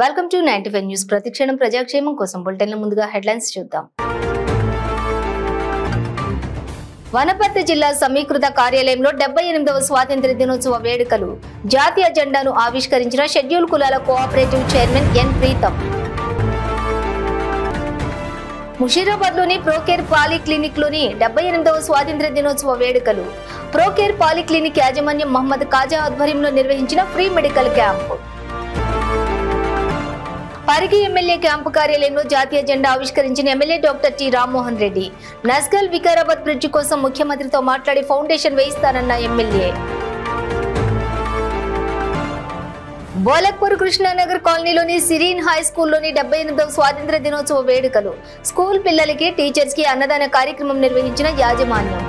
Welcome to 95 news. ప్రతిక్షణం ప్రజాక్షేమం కోసం బులెటిన్ల ముందుగా హెడ్లైన్స్ చూద్దాం. వనపర్తి జిల్లా సమీకృత కార్యాలయంలో 78వ స్వాతంత్ర్య దినోత్సవ వేడుకలు. జాతీయ జెండాను ఆవిష్కరించిన షెడ్యూల్ కులాల కోఆపరేటివ్ చైర్మన్ ఎన్ ప్రీతం. ముషీరాబాద్లోని ప్రోకేర్ పాలిక్లినిక్ లోని 78వ స్వాతంత్ర్య దినోత్సవ వేడుకలు. ప్రోకేర్ పాలిక్లినిక్ యాజమాన్యం మహమ్మద్ కాజా ఆధ్వర్యంలో నిర్వహించిన free medical camp. Parigi MLA camp కార్యాలయంలో జాతీయ జెండా ఆవిష్కరించిన MLA doctor T Rammohan Reddy. Nasgal Vikarabad bridge కోసం ముఖ్యమంత్రితో మాట్లాడి ఫౌండేషన్ వేయిస్తానన్న ఎమ్మెల్యే. బోలక్పూర్ కృష్ణానగర్ కాలనీలోని సిరీన్ హై స్కూల్లోని 78వ స్వాతంత్ర్య దినోత్సవ వేడుకలు. స్కూల్ పిల్లలకి టీచర్స్ కి అన్నదాన కార్యక్రమం నిర్వహించిన యాజమాన్యం.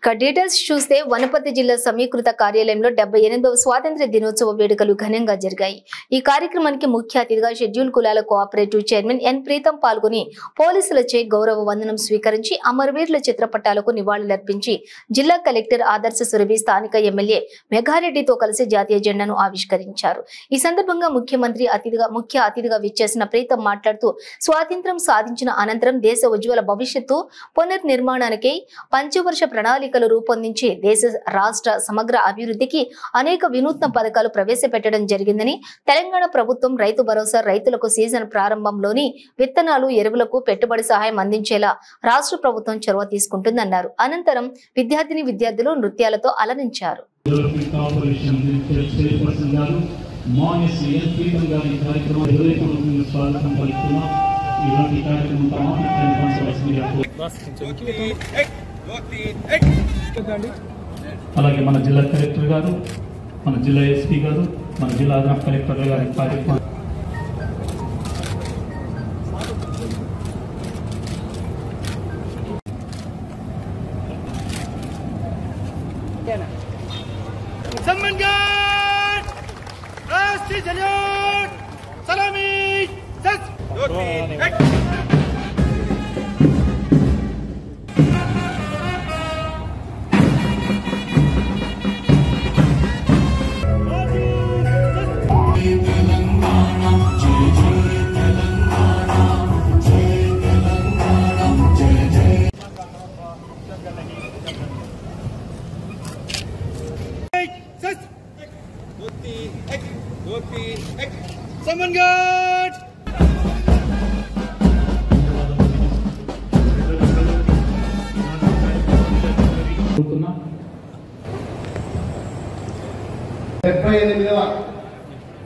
ఇక డీటెయిల్స్ చూస్తే వనపర్తి జిల్లా సమీకృత కార్యాలయంలో 78వ స్వాతంత్ర్య దినోత్సవ వేడుకలు ఘనంగా జరిగాయి. ఈ కార్యక్రమానికి ముఖ్య అతిథిగా షెడ్యూల్ కులాల కోఆపరేటివ్ చైర్మన్ ఎన్ ప్రీతం పాల్గొని పోలీసులచే గౌరవ వందనం స్వీకరించి అమరవీరుల చిత్రపటాలకు నివాళులర్పించి జిల్లా కలెక్టర్ ఆదర్శ సురభి, స్థానిక ఎమ్మెల్యే మెగారెడ్డితో కలిసి జాతీయ జెండాను ఆవిష్కరించారు. ఈ సందర్భంగా ముఖ్య అతిథిగా విచ్చేసిన ప్రీతం మాట్లాడుతూ స్వాతంత్ర్యం సాధించిన అనంతరం దేశ ఉజ్వల భవిష్యత్తు పునర్నిర్మాణానికి పంచవర్ష ప్రణాళిక రూపొందించి దేశ రాష్ట్ర సమగ్ర అభివృద్ధికి అనేక వినూత్న పథకాలు ప్రవేశపెట్టడం జరిగిందని, తెలంగాణ ప్రభుత్వం రైతు భరోసా, రైతులకు సీజన్ ప్రారంభంలోని విత్తనాలు, ఎరువులకు పెట్టుబడి సహాయం అందించేలా రాష్ట్ర ప్రభుత్వం చొరవ తీసుకుంటుందన్నారు. అనంతరం విద్యార్థులు నృత్యాలతో అలరించారు. అలాగే మన జిల్లా కలెక్టర్ గారు, మన జిల్లా ఎస్పీ గారు, మన జిల్లా అదనపు కలెక్టర్ గారి కార్యక్రమం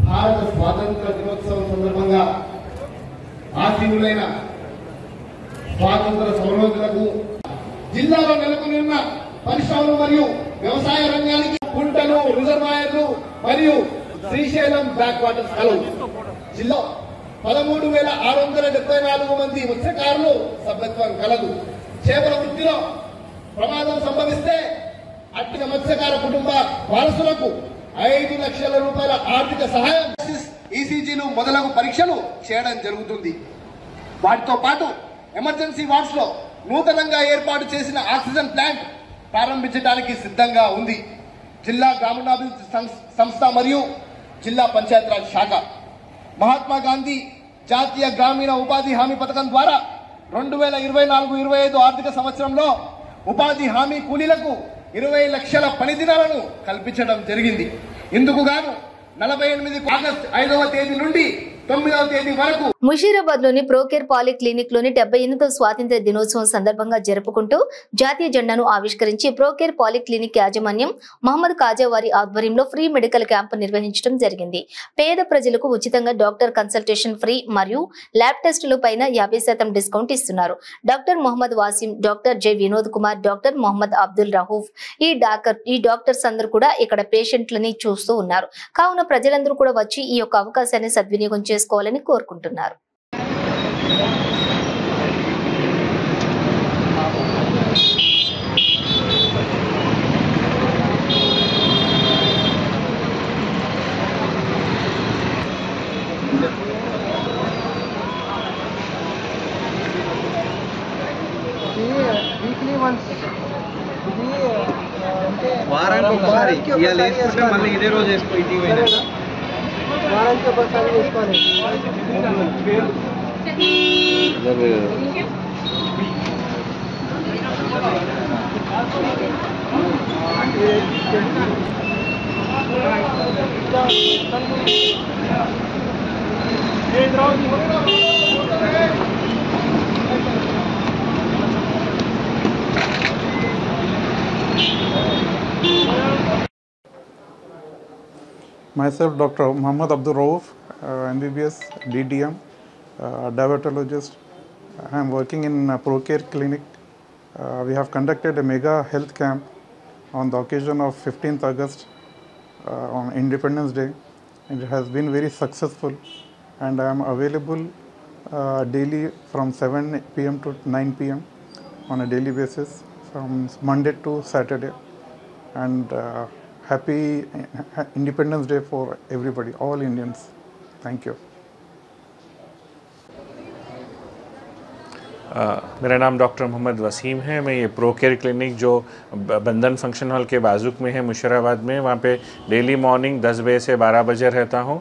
భారత స్వాతంత్ర దినోత్సవం సందర్భంగా ఆశీనులైన స్వాతంత్ర సమరోధులకు జిల్లాలో నెలకొన్న పరిశ్రమలు మరియు వ్యవసాయ రంగానికి కుంటలు, రిజర్వాయర్లు మరియు శ్రీశైలం బ్యాక్ వాటర్స్ కలవు. జిల్లా 13,674 మంది మత్స్యకారులు సభ్యత్వం కలదు. చేపల వృత్తిలో ప్రమాదం సంభవిస్తే అట్టి మత్స్యకార కుటుంబ వారసులకు 5 లక్షల రూపాయల ఆర్థిక సహాయం, ఈసీజీలు మొదలగు పరీక్షలు చేయడం జరుగుతుంది. వాటితో పాటు ఎమర్జెన్సీ వార్డ్స్ లో నూతనంగా ఏర్పాటు చేసిన ఆక్సిజన్ ప్లాంట్ ప్రారంభించడానికి సిద్ధంగా ఉంది. జిల్లా గ్రామీణాభివృద్ధి సంస్థ మరియు జిల్లా పంచాయతీరాజ్ శాఖ మహాత్మా గాంధీ జాతీయ గ్రామీణ ఉపాధి హామీ పథకం ద్వారా 2024-25 ఆర్థిక సంవత్సరంలో ఉపాధి హామీ కూలీలకు 20 లక్షల పని దినాలను కల్పించడం జరిగింది. ఇందుకు గాను 48 ఆగస్టు 5వ తేదీ నుండి 9వ తేదీ వరకు ముషీరాబాద్ లోని ప్రోకేర్ పాలిక్లినిక్ లోని 78వ స్వాతంత్ర్య దినోత్సవం సందర్భంగా జరుపుకుంటూ జాతీయ జెండాను ఆవిష్కరించి ప్రోకేర్ పాలిక్లినిక్ యాజమాన్యం మహమ్మద్ కాజా వారి ఆధ్వర్యంలో ఫ్రీ మెడికల్ క్యాంపు నిర్వహించడం జరిగింది. పేద ప్రజలకు ఉచితంగా డాక్టర్ కన్సల్టేషన్ ఫ్రీ మరియు ల్యాబ్ టెస్టుల పైన 50% డిస్కౌంట్ ఇస్తున్నారు. Doctor Mohammed Wasim, doctor J Vinod Kumar, doctor Mohammed Abdul Rahoof ఈ డాక్టర్స్ అందరూ కూడా ఇక్కడ పేషెంట్లని చూస్తూ ఉన్నారు. కావున ప్రజలందరూ కూడా వచ్చి ఈ యొక్క అవకాశాన్ని సద్వినియోగం చేసుకోవాలని కోరుకుంటున్నారు. వారానికి ఒకసారి ఇవాళ వేసుకుంటే మళ్ళీ ఇదే రోజు వేసుకో ఇంటికి పోయినా Myself, Dr. Muhammad Abdul Rauf, MBBS, DDM, diabetologist. I am working in ProCare Clinic. We have conducted a mega health camp on the occasion of 15th August on Independence Day. And it has been very successful, and I am available daily from 7 p.m. to 9 p.m. on a daily basis from Monday to Saturday. And happy Independence Day for everybody, all Indians. Thank you. मेरा नाम doctor Mohammad Wasim है। मैं ये प्रोकेयर clinic जो बंधन function hall के बाजुक में है मुशर्राबाद में, वहाँ पे डेली मॉर्निंग 10 बजे से 12 बजे रहता हूँ।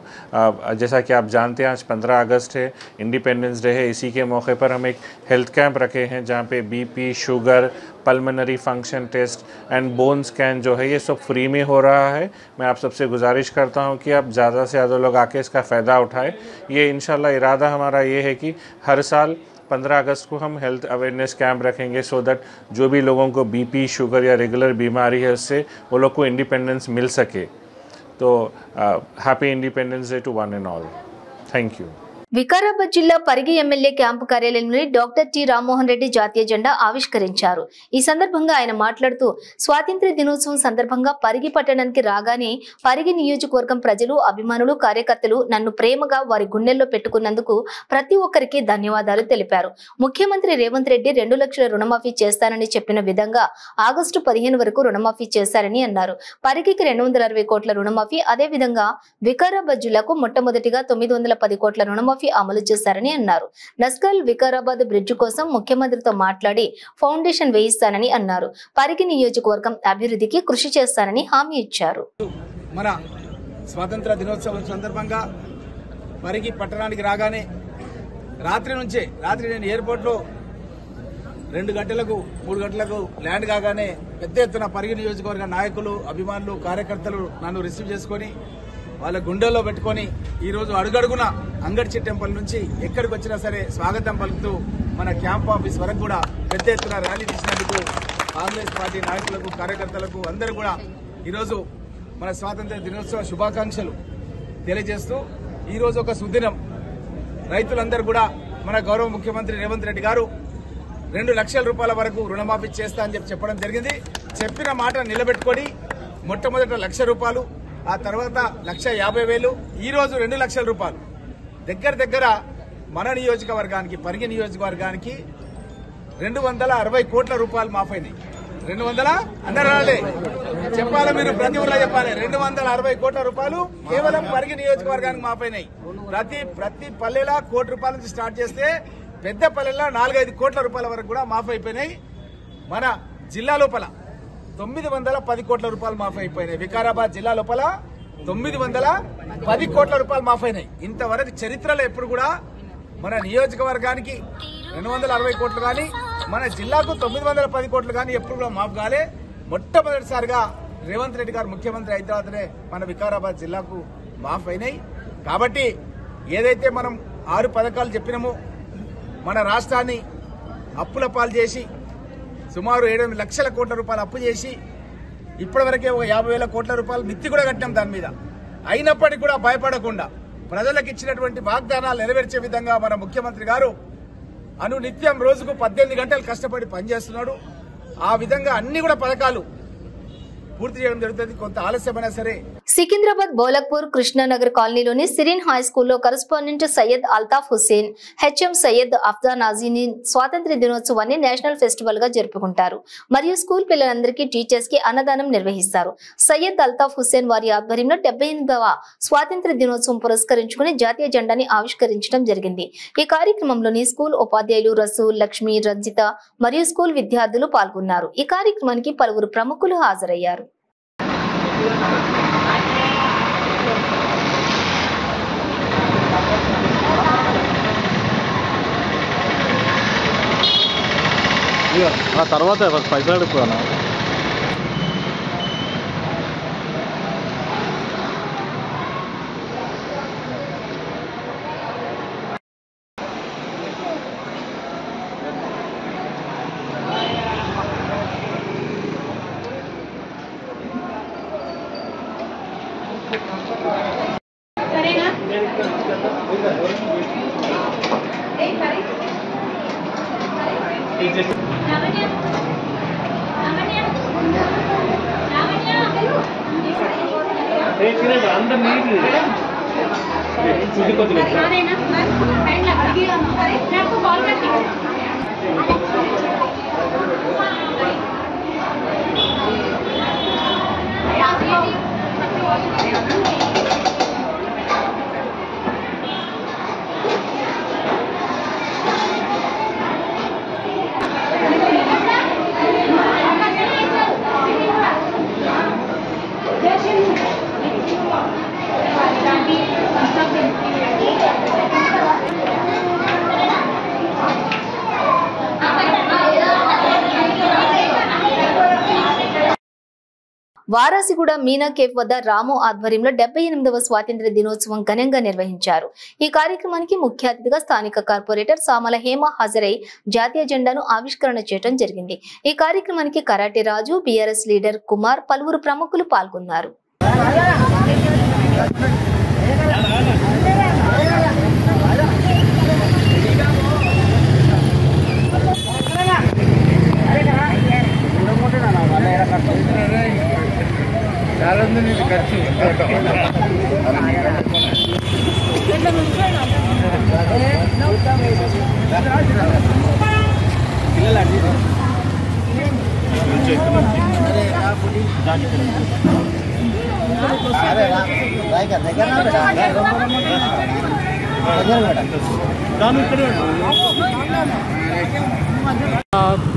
जैसा कि आप जानते हैं आज 15 अगस्त है, इंडिपेंडेंस डे है। इसी के मौके पर हम एक हेल्थ कैंप रखे हैं जहाँ पे BP, sugar, pulmonary function test and bone scan जो है ये सब फ्री में हो रहा है। मैं आप सबसे गुजारिश करता हूँ कि आप ज़्यादा से ज़्यादा लोग आके इसका फ़ायदा उठाएँ। ये इंशाल्लाह इरादा हमारा ये है कि हर साल 15 अगस्त को हम हेल्थ अवेयरनेस कैंप रखेंगे सो दैट जो भी लोगों को बीपी, शुगर या रेगुलर बीमारी है उससे वो लोग को इंडिपेंडेंस मिल सके। तो happy independence day to one and all. Thank you. Vikarabad జిల్లా పరిగి ఎమ్మెల్యే క్యాంపు కార్యాలయంలోని డాక్టర్ టి రామ్మోహన్ రెడ్డి జాతీయ జెండా ఆవిష్కరించారు. ఈ సందర్భంగా ఆయన మాట్లాడుతూ స్వాతంత్ర్య దినోత్సవం సందర్భంగా పరిగి పట్టణానికి రాగానే పరిగి నియోజకవర్గం ప్రజలు, అభిమానులు, కార్యకర్తలు నన్ను ప్రేమగా వారి గుండెల్లో పెట్టుకున్నందుకు ప్రతి ఒక్కరికి ధన్యవాదాలు తెలిపారు. ముఖ్యమంత్రి రేవంత్ రెడ్డి 2 లక్షల రుణమాఫీ చేస్తానని చెప్పిన విధంగా ఆగస్టు 15 వరకు రుణమాఫీ చేశారని అన్నారు. పరిగికి 260 కోట్ల రుణమాఫీ, అదే విధంగా వికారాబాద్ జిల్లాకు మొట్టమొదటిగా 910 కోట్ల రుణమాఫీ అమలు చేశారని అన్నారు. నస్కల్ వికారాబాద్ బ్రిడ్జ్ కోసం ముఖ్యమంత్రితో మాట్లాడి ఫౌండేషన్ వేయిస్తానని అన్నారు. పరిగి నియోజకవర్గం అభివృద్ధికి కృషి చేస్తానని హామీ ఇచ్చారు. మన స్వాతంత్ర దినోత్సవం సందర్భంగా పరిగి పట్టణానికి రాగానే రాత్రి నేను ఎయిర్పోర్ట్ లో 2 గంటలకు 3 గంటలకు ల్యాండ్ కాగానే పెద్ద ఎత్తున పరిగి నియోజకవర్గ నాయకులు, అభిమానులు, కార్యకర్తలు నన్ను రిసీవ్ చేసుకుని వాళ్ళ గుండెల్లో పెట్టుకొని ఈ రోజు అడుగడుగున అంగడ్చి టెంపుల్ నుంచి ఎక్కడికి వచ్చినా సరే స్వాగతం పలుకుతూ మన క్యాంప్ ఆఫీస్ వరకు కూడా పెద్ద ఎత్తున ర్యాలీ తీసినందుకు కాంగ్రెస్ పార్టీ నాయకులకు, కార్యకర్తలకు అందరూ కూడా ఈరోజు మన స్వాతంత్ర్య దినోత్సవ శుభాకాంక్షలు తెలియజేస్తూ ఈ రోజు ఒక సుదినం. రైతులందరూ కూడా మన గౌరవ ముఖ్యమంత్రి రేవంత్ రెడ్డి గారు 2 లక్షల రూపాయల వరకు రుణమాఫీ చేస్తా అని చెప్పడం జరిగింది. చెప్పిన మాట నిలబెట్టుకొని మొట్టమొదట 1 లక్ష రూపాయలు, ఆ తర్వాత 1,50,000, ఈ రోజు 2 లక్షల రూపాయలు దగ్గర మన నియోజకవర్గానికి, పరిగి నియోజకవర్గానికి 260 కోట్ల రూపాయలు మాఫైనాయి. 200 అందరాలే చెప్పాలి, మీరు ప్రతి ఊళ్ళో చెప్పాలి. 260 కోట్ల రూపాయలు కేవలం పరిగి నియోజకవర్గానికి మాఫైనాయి. ప్రతి పల్లెలా ₹1 కోటి నుంచి స్టార్ట్ చేస్తే పెద్ద పల్లెల్లో 4-5 కోట్ల రూపాయల వరకు కూడా మాఫ్ అయిపోయినాయి. మన జిల్లా లోపల 910 కోట్ల రూపాయలు మాఫ్ అయిపోయినాయి. వికారాబాద్ జిల్లా లోపల 910 కోట్ల రూపాయలు మాఫ్ అయినాయి. ఇంతవరకు చరిత్రలో ఎప్పుడు కూడా మన నియోజకవర్గానికి 260 కోట్లు కానీ, మన జిల్లాకు 910 కోట్లు కానీ ఎప్పుడు కూడా మాఫ్ కాలే. మొట్టమొదటిసారిగా రేవంత్ రెడ్డి గారు ముఖ్యమంత్రి అయిన తర్వాతనే మన వికారాబాద్ జిల్లాకు మాఫ్ అయినాయి. కాబట్టి ఏదైతే మనం 6 పథకాలు చెప్పినామో, మన రాష్ట్రాన్ని అప్పుల పాలు చేసి సుమారు 7 లక్షల కోట్ల రూపాయలు అప్పు చేసి ఇప్పటివరకే ఒక 50,000 కోట్ల రూపాయలు మిత్తి కూడా కట్టాం దాని మీద. అయినప్పటికీ కూడా భయపడకుండా ప్రజలకు ఇచ్చినటువంటి వాగ్దానాలు నెరవేర్చే విధంగా మన ముఖ్యమంత్రి గారు అనునిత్యం రోజుకు 18 గంటలు కష్టపడి పనిచేస్తున్నాడు. ఆ విధంగా అన్ని కూడా పథకాలు పూర్తి చేయడం జరుగుతుంది. కొంత ఆలస్యమైనా సరే సికింద్రాబాద్ బౌలక్పూర్ కృష్ణానగర్ కాలనీలోని సిరిన్ హై స్కూల్లో కరెస్పాండెంట్ సయ్యద్ అల్తాఫ్ హుస్సేన్, హెచ్ఎం సయ్యద్ అఫ్దా నాజీని స్వాతంత్ర్య దినోత్సవాన్ని నేషనల్ ఫెస్టివల్ గా జరుపుకుంటారు. మరియు స్కూల్ పిల్లలందరికీ, టీచర్స్ కి అన్నదానం నిర్వహిస్తారు. సయ్యద్ అల్తాఫ్ హుస్సేన్ వారి ఆధ్వర్యంలో 78వ స్వాతంత్ర్య దినోత్సవం పురస్కరించుకుని జాతీయ జెండాని ఆవిష్కరించడం జరిగింది. ఈ కార్యక్రమంలోని స్కూల్ ఉపాధ్యాయులు రసూల్, లక్ష్మి, రంజిత మరియు స్కూల్ విద్యార్థులు పాల్గొన్నారు. ఈ కార్యక్రమానికి పలువురు ప్రముఖులు హాజరయ్యారు. ఆ తర్వాత పైసలు అడుక్కున్నా. వారాసిగూడ మీనా కేఫ్ వద్ద రాము ఆధ్వర్యంలో 78వ స్వాతంత్ర్య దినోత్సవం ఘనంగా నిర్వహించారు. ఈ కార్యక్రమానికి ముఖ్య అతిథిగా స్థానిక కార్పొరేటర్ సామల హేమ హాజరై జాతీయ జెండాను ఆవిష్కరణ చేయడం జరిగింది. ఈ కార్యక్రమానికి కరాటే రాజు, బీఆర్ఎస్ లీడర్ కుమార్, పలువురు ప్రముఖులు పాల్గొన్నారు.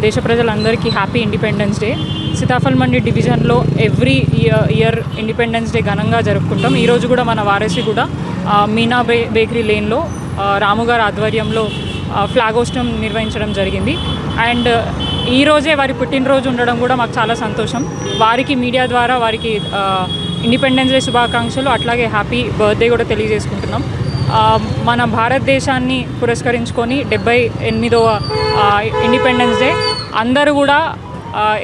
దేశ ప్రజలందరికీ హ్యాపీ ఇండిపెండెన్స్ డే. సీతాఫల్ మండి డివిజన్లో ఎవ్రీ ఇయర్ ఇండిపెండెన్స్ డే ఘనంగా జరుపుకుంటాం. ఈరోజు కూడా మన వారసిగూడ మీనా బేకరీ లేన్లో రాముగారి ఆధ్వర్యంలో ఫ్లాగ్ హోస్టింగ్ నిర్వహించడం జరిగింది. అండ్ ఈరోజే వారి పుట్టినరోజు ఉండడం కూడా మాకు చాలా సంతోషం. వారికి మీడియా ద్వారా వారికి ఇండిపెండెన్స్ డే శుభాకాంక్షలు, అట్లాగే హ్యాపీ బర్త్డే కూడా తెలియజేసుకుంటున్నాం. మన భారతదేశాన్ని పురస్కరించుకొని 78వ ఇండిపెండెన్స్ డే అందరూ కూడా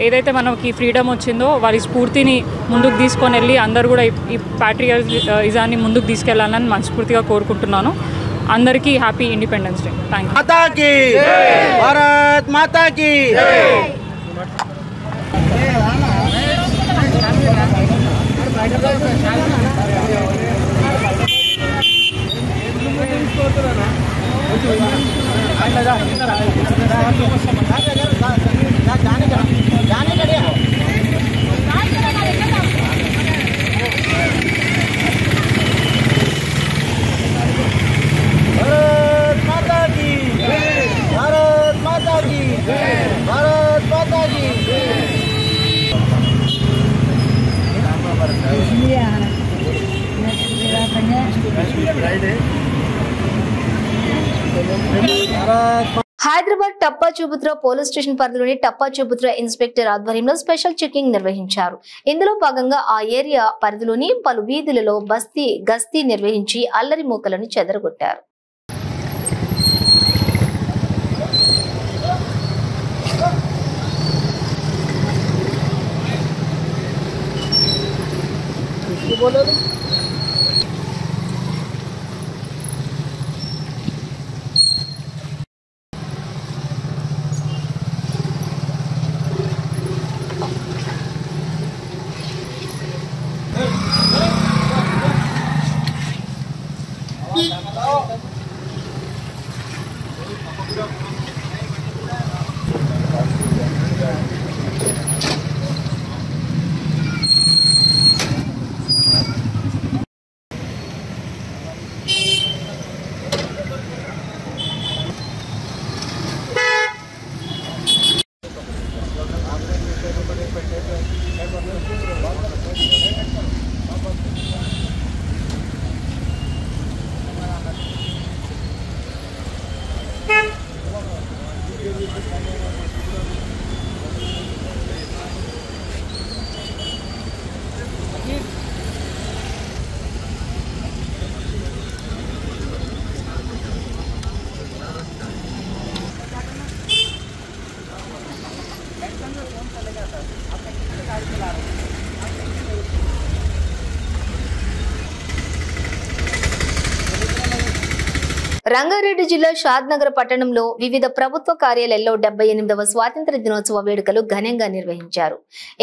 ఏదైతే మనకి ఫ్రీడమ్ వచ్చిందో వారి స్ఫూర్తిని ముందుకు తీసుకొని వెళ్ళి అందరూ కూడా ఈ ప్యాట్రియాటిజాన్ని ముందుకు తీసుకెళ్లాలని మనస్ఫూర్తిగా కోరుకుంటున్నాను. అందరికీ happy independence day. Thank you. మాతాకి భారత్ మాతాకి హైదరాబాద్ టప్పాచూపుత్ర పోలీస్ స్టేషన్ పరిధిలోని టప్పాచూపుత్ర ఇన్స్పెక్టర్ ఆధ్వర్యంలో స్పెషల్ చెకింగ్ నిర్వహించారు. ఇందులో భాగంగా ఆ ఏరియా పరిధిలోని పలు వీధులలో గస్తీ నిర్వహించి అల్లరి మూకలను చెదరగొట్టారు. రంగారెడ్డి జిల్లా షాద్నగర్ పట్టణంలో వివిధ ప్రభుత్వ కార్యాలయాల్లో 78వ స్వాతంత్ర దినోత్సవ వేడుకలు ఘనంగా నిర్వహించారు.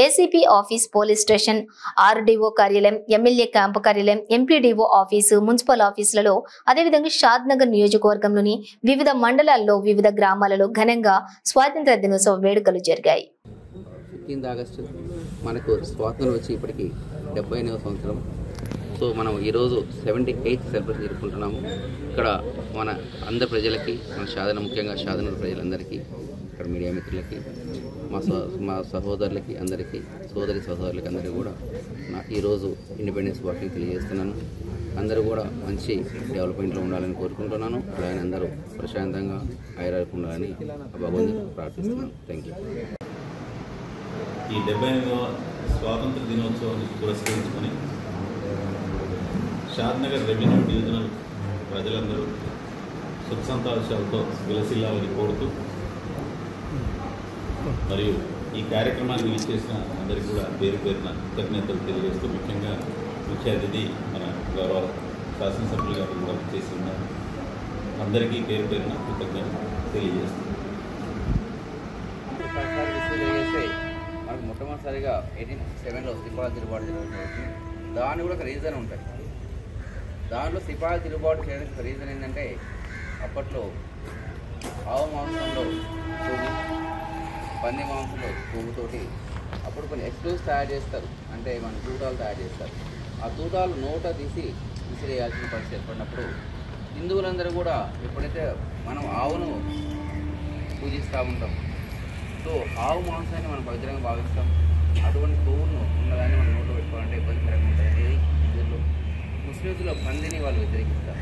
ACP office, police station, RDO కార్యాలయం, ఎమ్మెల్యే క్యాంపు కార్యాలయం, ఎంపీడీఓ ఆఫీసు, మున్సిపల్ ఆఫీసులలో, అదేవిధంగా షాద్నగర్ నియోజకవర్గంలోని వివిధ మండలాల్లో, వివిధ గ్రామాలలో ఘనంగా స్వాతంత్ర దినోత్సవ వేడుకలు జరిగాయి. 15 ఆగస్టు మనకు స్వాతంత్రం వచ్చి ఇప్పటికి 78వ సంవత్సరం. సో మనం ఈరోజు 78th సెలబ్రేషన్ జరుపుకుంటున్నాము. ఇక్కడ మన అందరి ప్రజలకి, మన ముఖ్యంగా షాద్నగర్ ప్రజలందరికీ, ఇక్కడ మీడియా మిత్రులకి, మా సహోదరులకి అందరికీ, సహోదరులకి అందరికీ కూడా ఈరోజు ఇండిపెండెన్స్ వాకింగ్ తెలియజేస్తున్నాను. అందరూ కూడా మంచి డెవలప్మెంట్లో ఉండాలని కోరుకుంటున్నాను. అలాగే అందరూ ప్రశాంతంగా ఆయురాలకు ఉండాలని భగవంతుని ప్రార్థిస్తున్నాను. Thank you. ఈ 78వ స్వాతంత్ర దినోత్సవాన్ని పురస్కరించుకొని షాద్నగర్ రెవెన్యూ డివిజనల్ ప్రజలందరూ సుఖ సంతోషాలతో విలసిల్లాలని కోరుతూ, మరియు ఈ కార్యక్రమాన్ని ఇచ్చేసిన అందరికీ కూడా పేరు పేరున కృతజ్ఞతలు తెలియజేస్తూ, ముఖ్యంగా ముఖ్య అతిథి మన గౌరవ శాసనసభ్యులు గారు కూడా చేసి ఉన్నారు. అందరికీ పేరు పేరున కృతజ్ఞతలు తెలియజేస్తూ మనకు మొట్టమొదటిసారిగా 1867లో సిపాయిల తిరుగుబాటు జరుగుతుంది. దాని కూడా ఒక రీజన్ ఉంటుంది. దాంట్లో సిపాయిల తిరుగుబాటు చేయడానికి ఒక రీజన్ ఏంటంటే, అప్పట్లో ఆవు మాంసంలో కొవ్వు, పంది మాంసంలో కొవ్వుతోటి అప్పుడు కొన్ని ఎక్స్ప్లోవ్స్ తయారు చేస్తారు. అంటే మన తూటాలు తయారు చేస్తారు. ఆ తూటాలు నోట తీసి విసిరేయాల్సిన పరిస్థితి ఏర్పడినప్పుడు హిందువులందరూ కూడా ఎప్పుడైతే మనం ఆవును పూజిస్తూ ఉంటాం, సో ఆవు మాంసాన్ని మనం పవిత్రంగా భావిస్తాం. అటువంటి కొవ్వును ఉన్నదాన్ని మనం నోట్లో పెట్టుకోవాలంటే ఇబ్బందికరంగా ఉంటుంది అనేది హిందువుల్లో. ముస్లిమ్స్లో పందిని వాళ్ళు వ్యతిరేకిస్తారు.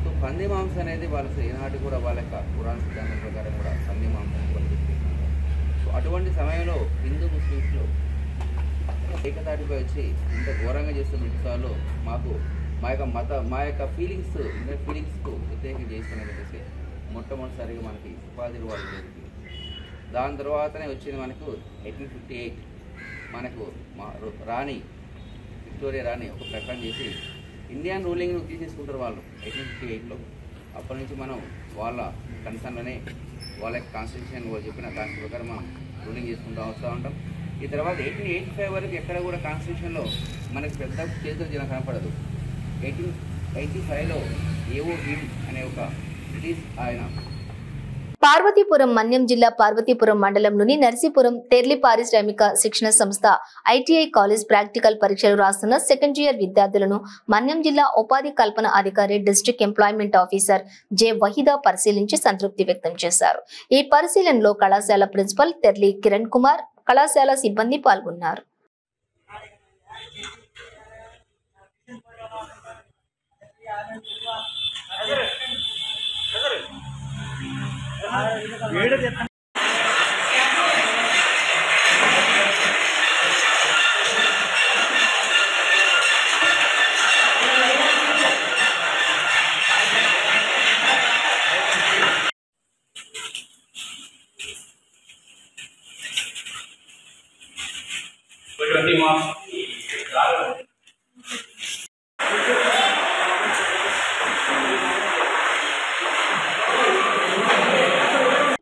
సో పంది మాంసం అనేది వాళ్ళకి ఈనాటి కూడా వాళ్ళ యొక్క పురాణ సిద్ధాంతం ప్రకారం కూడా పంది మాంసాన్ని వాళ్ళు వ్యతిరేకిస్తారు. సో అటువంటి సమయంలో హిందూ ముస్లిమ్స్లో ఏకతాటిపై వచ్చి ఇంత ఘోరంగా చేస్తున్న బ్రిటిష్ వాళ్ళు మా యొక్క ఫీలింగ్స్కు వ్యతిరేకం చేస్తున్నారు చెప్పేసి మొట్టమొదటిసారిగా మనకి సిపాయిలు వాళ్ళు జరిగింది. దాని తర్వాతనే వచ్చింది మనకు 1858 మనకు రాణి విక్టోరియా రాణి ఒక ప్రకటన చేసి ఇండియన్ రూలింగ్ను తీసేసుకుంటారు వాళ్ళు 1858లో. అప్పటి నుంచి మనం వాళ్ళ కన్సర్న్లోనే వాళ్ళ కాన్స్టిట్యూషన్ వాళ్ళు చెప్పిన దాని ప్రకారం మనం రూలింగ్ చేసుకుంటూ వస్తూ ఉంటాం. ఈ తర్వాత 1885 వరకు ఎక్కడ కూడా కాన్స్టిట్యూషన్లో మనకు పెద్ద చేతులు జనం కనపడదు. 1885లో ఏవో హిల్ అనే ఒక బ్రిటిష్ ఆయన పార్వతీపురం మన్యం జిల్లా పార్వతీపురం మండలంలోని నర్సీపురం తెర్లి పారిశ్రామిక శిక్షణ సంస్థ ఐటీఐ కాలేజ్ ప్రాక్టికల్ పరీక్షలు రాస్తున్న సెకండ్ ఇయర్ విద్యార్థులను మన్యం జిల్లా ఉపాధి కల్పన అధికారి district employment officer J Waheeda పరిశీలించి సంతృప్తి వ్యక్తం చేశారు. ఈ పరిశీలనలో కళాశాల ప్రిన్సిపల్ తెర్లి కిరణ్ కుమార్, కళాశాల సిబ్బంది పాల్గొన్నారు.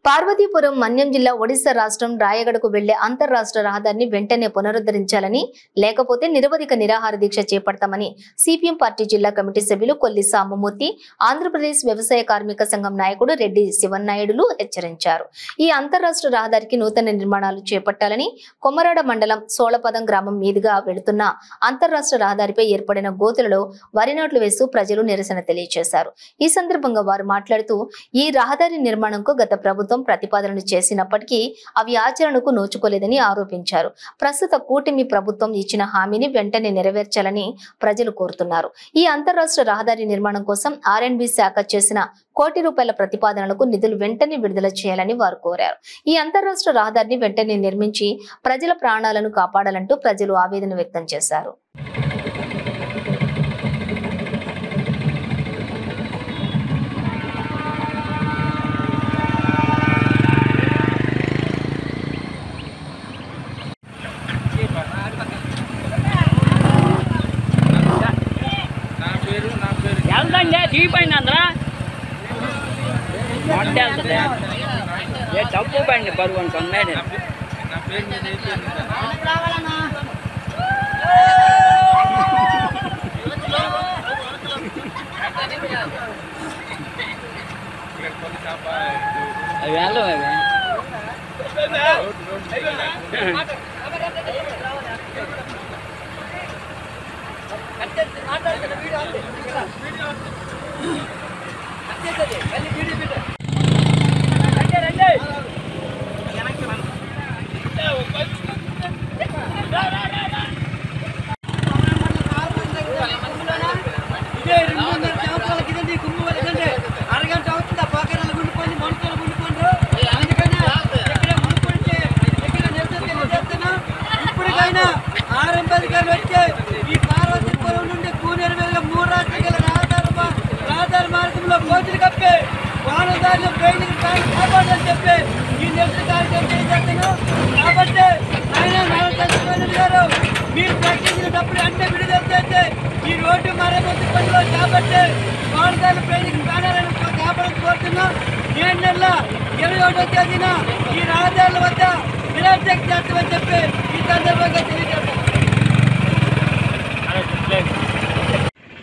పార్వతీపురం మన్యం జిల్లా ఒడిశా రాష్ట్రం రాయగడకు వెళ్లే అంతర్రాష్ట్ర రహదారిని వెంటనే పునరుద్ధరించాలని, లేకపోతే నిరవధిక నిరాహార దీక్ష చేపడతామని సిపిఎం పార్టీ జిల్లా కమిటీ సభ్యులు కొల్లి సాంబమూర్తి, ఆంధ్రప్రదేశ్ వ్యవసాయ కార్మిక సంఘం నాయకుడు రెడ్డి శివన్నాయుడులు హెచ్చరించారు. ఈ అంతర్రాష్ట్ర రహదారికి నూతన నిర్మాణాలు చేపట్టాలని, కొమరాడ మండలం సోళపదం గ్రామం మీదుగా వెళుతున్న అంతర్రాష్ట్ర రహదారిపై ఏర్పడిన గోతులలో వరి నాట్లు వేస్తూ ప్రజలు నిరసన తెలియజేశారు. ఈ సందర్భంగా వారు మాట్లాడుతూ, ఈ రహదారి నిర్మాణంకు గత ప్రభుత్వం ప్రతిపాదనలు చేసినప్పటికీ అవి ఆచరణకు నోచుకోలేదని ఆరోపించారు. ప్రస్తుత కూటమి ప్రభుత్వం ఇచ్చిన హామీని వెంటనే నెరవేర్చాలని ప్రజలు కోరుతున్నారు. ఈ అంతర్రాష్ట్ర రహదారి నిర్మాణం కోసం R&B శాఖ చేసిన ₹1 కోటి ప్రతిపాదనలకు నిధులు వెంటనే విడుదల చేయాలని వారు కోరారు. ఈ అంతర్రాష్ట్ర రహదారిని వెంటనే నిర్మించి ప్రజల ప్రాణాలను కాపాడాలంటూ ప్రజలు ఆవేదన వ్యక్తం చేశారు. ये डब्बू बंडी बरुవు अम्माడు అవేలో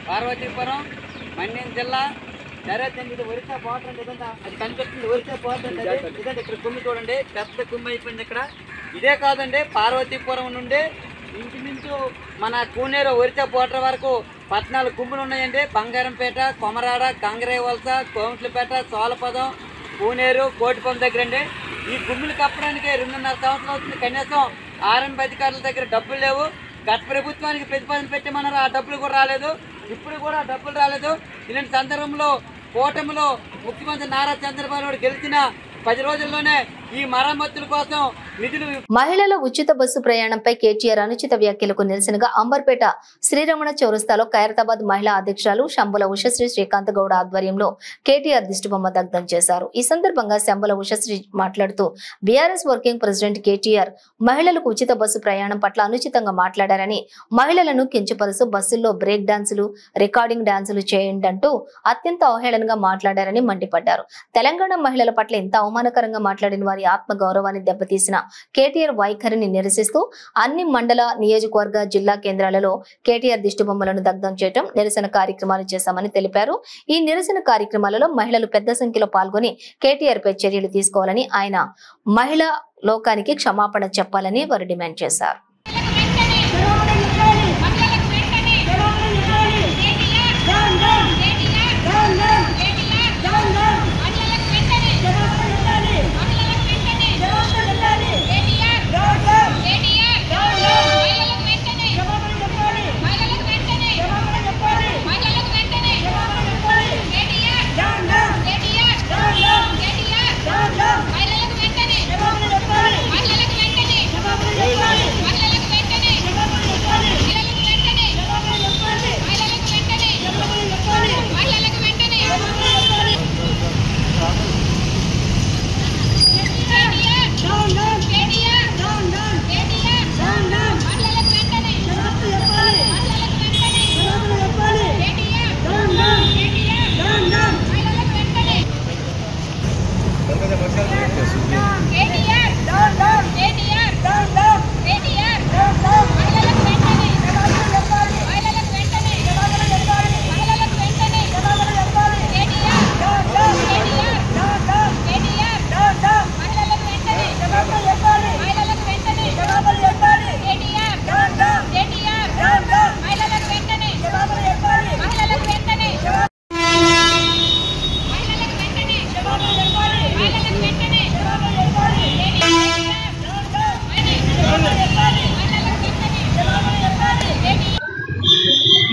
పార్వతీపురం మన్యం జిల్లా డైరెక్ట్ ఒరిస్సా బార్డర్ లేదంటే అది కనిపిస్తుంది. ఒరిస్సా బార్డర్ ఇదంటే ఇక్కడ కుమ్మి చూడండి, పెద్ద కుమ్మి అయిపోయింది ఇక్కడ. ఇదే కాదండి, పార్వతీపురం నుండి ఇంచుమించు మన కూనేరు ఒరిస్సా బార్డర్ వరకు 14 కుమ్ములు ఉన్నాయండి. బంగారంపేట, కొమరాడ, గంగరేవలస, కోమట్లపేట, సోలపదం, కూనేరు, కోటిపం దగ్గర అండి. ఈ కుమ్ములు కప్పడానికి 2.5 సంవత్సరాలు అవుతుంది. కనీసం ఆర్ఎంపీ అధికారుల దగ్గర డబ్బులు లేవు. గత ప్రభుత్వానికి ప్రతిపాదన పెట్టమన్నారు, ఆ డబ్బులు కూడా రాలేదు. ఇప్పుడు కూడా డబ్బులు రాలేదు. ఇలాంటి సందర్భంలో కూటమిలో ముఖ్యమంత్రి నారా చంద్రబాబు నాయుడు గెలిచిన 10 రోజుల్లోనే ఈ మరమ్మతుల కోసం నిధులు. మహిళల ఉచిత బస్సు ప్రయాణంపై కేటీఆర్ అనుచిత వ్యాఖ్యలకు నిరసనగా అంబర్పేట శ్రీరమణ చౌరస్తాలో ఖైరతాబాద్ మహిళా అధ్యక్షురాలు శంబుల ఉషశ్రీ శ్రీకాంత్ గౌడ ఆధ్వర్యంలో కేటీఆర్ దిష్టిబొమ్మ దగ్ధం చేశారు. ఈ సందర్భంగా శంబుల ఉషశ్రీ మాట్లాడుతూ బీఆర్ఎస్ వర్కింగ్ ప్రెసిడెంట్ కేటీఆర్ మహిళలకు ఉచిత బస్సు ప్రయాణం పట్ల అనుచితంగా మాట్లాడారని, మహిళలను కించపరుస్తూ బస్సుల్లో బ్రేక్ డాన్సులు, రికార్డింగ్ డాన్సులు చేయండి అంటూ అత్యంత అవహేళనగా మాట్లాడారని మండిపడ్డారు. తెలంగాణ మహిళల పట్ల ఇంత అవమానకరంగా మాట్లాడిన వారి ఆత్మ గౌరవాన్ని దెబ్బతీసిన కేటీఆర్ వైఖరిని నిరసిస్తూ అన్ని మండల, నియోజకవర్గ, జిల్లా కేంద్రాలలో కేటీఆర్ దిష్టిబొమ్మలను దగ్ధం చేయడం, నిరసన కార్యక్రమాలు చేశామని తెలిపారు. ఈ నిరసన కార్యక్రమాలలో మహిళలు పెద్ద సంఖ్యలో పాల్గొని కేటీఆర్ పై చర్యలు తీసుకోవాలని, ఆయన మహిళా లోకానికి క్షమాపణ చెప్పాలని వారు డిమాండ్ చేశారు.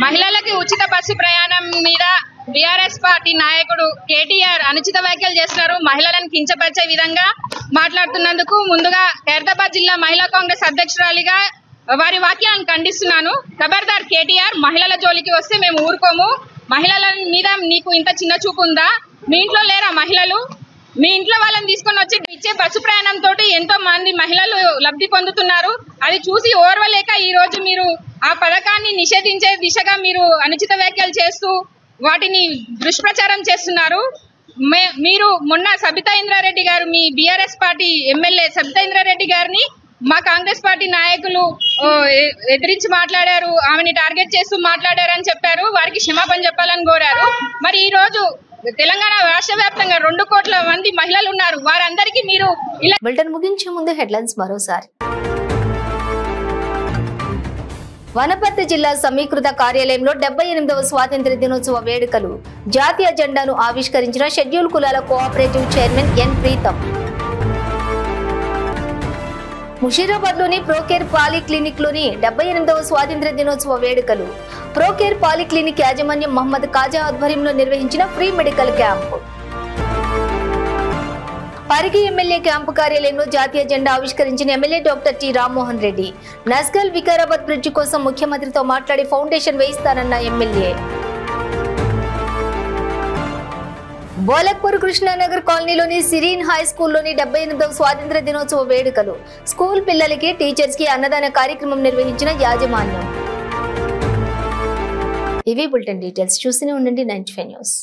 మహిళలకి ఉచిత బస్సు ప్రయాణం మీద బీఆర్ఎస్ పార్టీ నాయకుడు కేటీఆర్ అనుచిత వ్యాఖ్యలు చేస్తున్నారు. మహిళలను కించపరిచే విధంగా మాట్లాడుతున్నందుకు ముందుగా ఖైరతాబాద్ జిల్లా మహిళా కాంగ్రెస్ అధ్యక్షురాలిగా వారి వాక్యాలను ఖండిస్తున్నాను. ఖబర్దార్ కేటీఆర్, మహిళల జోలికి వస్తే మేము ఊరుకోము. మహిళల మీద నీకు ఇంత చిన్న చూపు ఉందా? మీ ఇంట్లో లేరా మహిళలు? మీ ఇంట్లో వాళ్ళని తీసుకొని వచ్చి ఇచ్చే బస్సు ప్రయాణం తోటి ఎంతో మంది మహిళలు లబ్ధి పొందుతున్నారు. అది చూసి ఓర్వలేక ఈ రోజు మీరు ఆ పథకాన్ని నిషేధించే దిశగా మీరు అనుచిత వ్యాఖ్యలు చేస్తూ వాటిని దుష్ప్రచారం చేస్తున్నారు. మీరు మొన్న సబితా ఇంద్రారెడ్డి గారు మీ BRS party MLA Sabitha Indra Reddy గారిని మా కాంగ్రెస్ పార్టీ నాయకులు ఎదిరించి మాట్లాడారు, ఆమెని టార్గెట్ చేస్తూ మాట్లాడారని చెప్పారు. వారికి క్షమాపణ చెప్పాలని కోరారు. మరి ఈ రోజు తెలంగాణ రాష్ట్ర వ్యాప్తంగా 2 కోట్ల మంది మహిళలు ఉన్నారు. వారందరికీ మీరు ఇలా బులెటిన్ ముగించే ముందు హెడ్లైన్స్ మరోసారి. వనపర్తి జిల్లా సమీకృత కార్యాలయంలో 78వ స్వాతంత్ర దినోత్సవ వేడుకలు. జాతీయ జెండాను ఆవిష్కరించిన షెడ్యూల్ కులాల కోఆపరేటివ్ చైర్మన్ ఎన్ ప్రీతం. ముషీరాబాద్లోని ప్రోకేర్ పాలీక్లినిక్ లోని 78వ స్వాతంత్ర దినోత్సవ వేడుకలు. ప్రోకేర్ పాలీక్లినిక్ యాజమాన్యం మహమ్మద్ కాజా ఆధ్వర్యంలో నిర్వహించిన free medical camp. Parigi MLA camp కార్యాలయంలో జాతీయ జెండా ఆవిష్కరించిన MLA doctor T Rammohan Reddy. Nasgal Vikarabad bridge కోసం ముఖ్యమంత్రితో మాట్లాడి ఫౌండేషన్ వేయిస్తానన్న ఎమ్మెల్యే. బోలక్పూర్ కృష్ణానగర్ కాలనీలోని సిరీన్ హై స్కూల్లోని 78వ స్వాతంత్ర దినోత్సవ వేడుకలు. స్కూల్ పిల్లలకి టీచర్స్ కి అన్నదాన కార్యక్రమం నిర్వహించిన యాజమాన్యం. ఇవి బులెటిన్ డీటెయిల్స్. చూస్తూనే ఉండండి 95 న్యూస్.